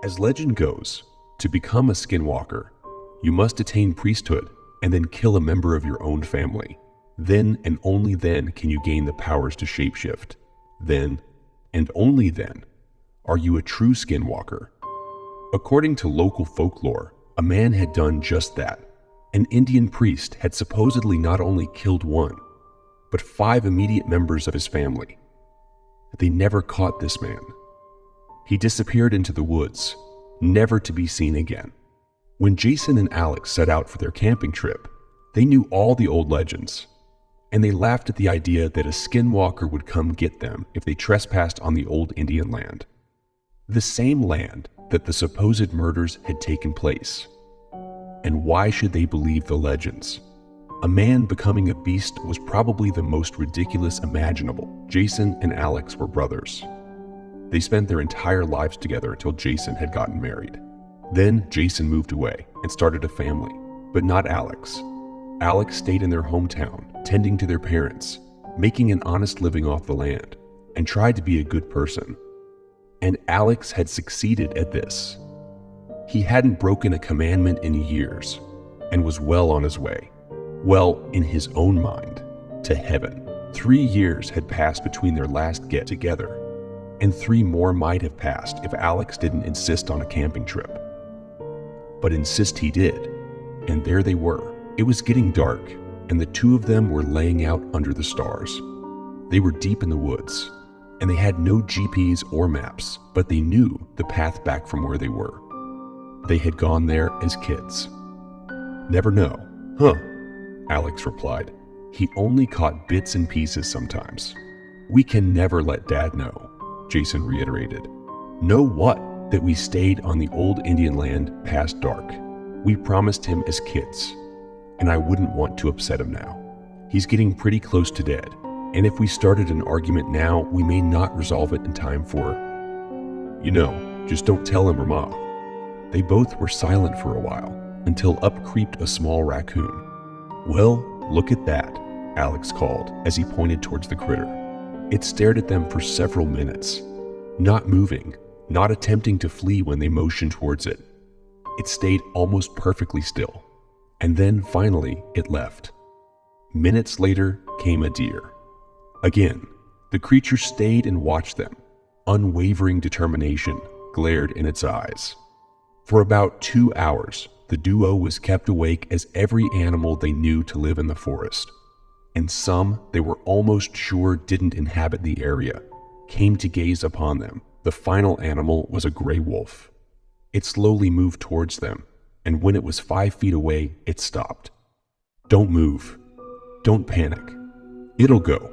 As legend goes, to become a skinwalker, you must attain priesthood and then kill a member of your own family. Then and only then can you gain the powers to shapeshift. Then, and only then, are you a true skinwalker. According to local folklore, a man had done just that. An Indian priest had supposedly not only killed one, but 5 immediate members of his family. They never caught this man. He disappeared into the woods, never to be seen again. When Jason and Alex set out for their camping trip, they knew all the old legends, and they laughed at the idea that a skinwalker would come get them if they trespassed on the old Indian land. The same land that the supposed murders had taken place. And why should they believe the legends? A man becoming a beast was probably the most ridiculous imaginable. Jason and Alex were brothers. They spent their entire lives together until Jason had gotten married. Then Jason moved away and started a family, but not Alex. Alex stayed in their hometown, tending to their parents, making an honest living off the land, and tried to be a good person. And Alex had succeeded at this. He hadn't broken a commandment in years and was well on his way. Well, in his own mind, to heaven. 3 years had passed between their last get-together, and 3 more might have passed if Alex didn't insist on a camping trip. But insist he did, and there they were. It was getting dark, and the 2 of them were laying out under the stars. They were deep in the woods, and they had no GPS or maps, but they knew the path back from where they were. They had gone there as kids. Never know. Huh, Alex replied. He only caught bits and pieces sometimes. We can never let Dad know, Jason reiterated. Know what? That we stayed on the old Indian land past dark. We promised him as kids, and I wouldn't want to upset him now. He's getting pretty close to dead, and if we started an argument now, we may not resolve it in time for, just don't tell him or Mom. They both were silent for a while, until up creeped a small raccoon. Well, look at that, Alex called as he pointed towards the critter. It stared at them for several minutes, not moving, not attempting to flee when they motioned towards it. It stayed almost perfectly still, and then finally it left. Minutes later came a deer. Again, the creature stayed and watched them. Unwavering determination glared in its eyes. For about 2 hours, the duo was kept awake as every animal they knew to live in the forest, and some they were almost sure didn't inhabit the area, came to gaze upon them. The final animal was a gray wolf. It slowly moved towards them, and when it was 5 feet away, it stopped. Don't move. Don't panic. It'll go,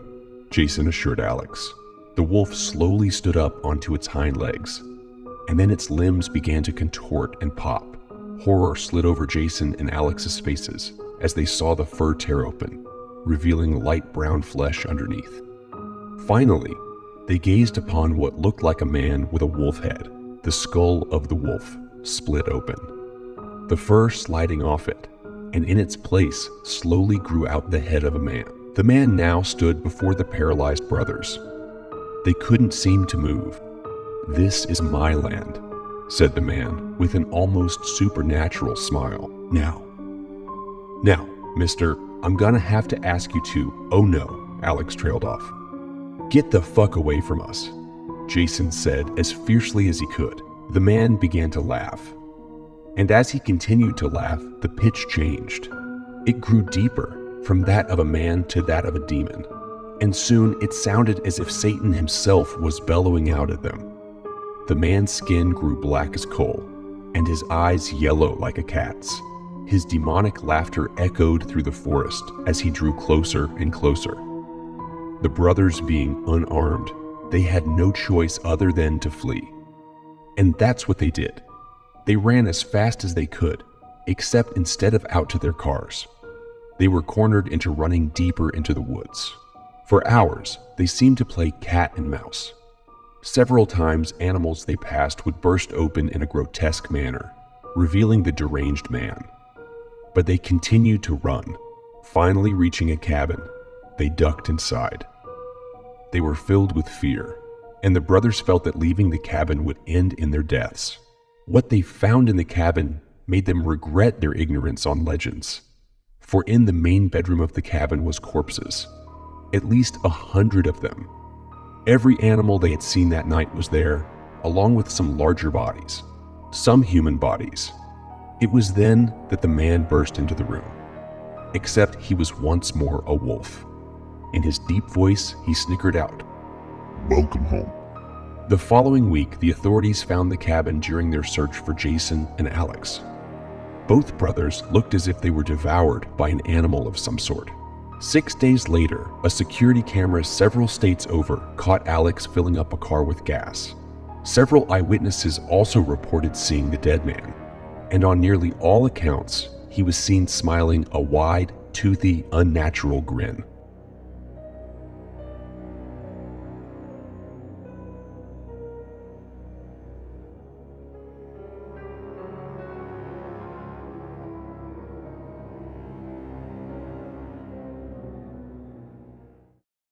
Jason assured Alex. The wolf slowly stood up onto its hind legs, and then its limbs began to contort and pop. Horror slid over Jason and Alex's faces as they saw the fur tear open, revealing light brown flesh underneath. Finally, they gazed upon what looked like a man with a wolf head. The skull of the wolf split open, the fur sliding off it, and in its place slowly grew out the head of a man. The man now stood before the paralyzed brothers. They couldn't seem to move. This is my land, said the man with an almost supernatural smile. Now, mister, I'm gonna have to ask you to, oh no, Alex trailed off. Get the fuck away from us, Jason said as fiercely as he could. The man began to laugh. And as he continued to laugh, the pitch changed. It grew deeper, from that of a man to that of a demon. And soon it sounded as if Satan himself was bellowing out at them. The man's skin grew black as coal, and his eyes yellow like a cat's. His demonic laughter echoed through the forest as he drew closer and closer. The brothers being unarmed, they had no choice other than to flee. And that's what they did. They ran as fast as they could, except instead of out to their cars, they were cornered into running deeper into the woods. For hours, they seemed to play cat and mouse. Several times, animals they passed would burst open in a grotesque manner, revealing the deranged man. But they continued to run. Finally reaching a cabin, they ducked inside. They were filled with fear, and the brothers felt that leaving the cabin would end in their deaths. What they found in the cabin made them regret their ignorance on legends. For in the main bedroom of the cabin was corpses, at least 100 of them. Every animal they had seen that night was there, along with some larger bodies, some human bodies. It was then that the man burst into the room, except he was once more a wolf. In his deep voice, he snickered out, "Welcome home." The following week, the authorities found the cabin during their search for Jason and Alex. Both brothers looked as if they were devoured by an animal of some sort. 6 days later, a security camera several states over caught Alex filling up a car with gas. Several eyewitnesses also reported seeing the dead man, and on nearly all accounts, he was seen smiling a wide, toothy, unnatural grin.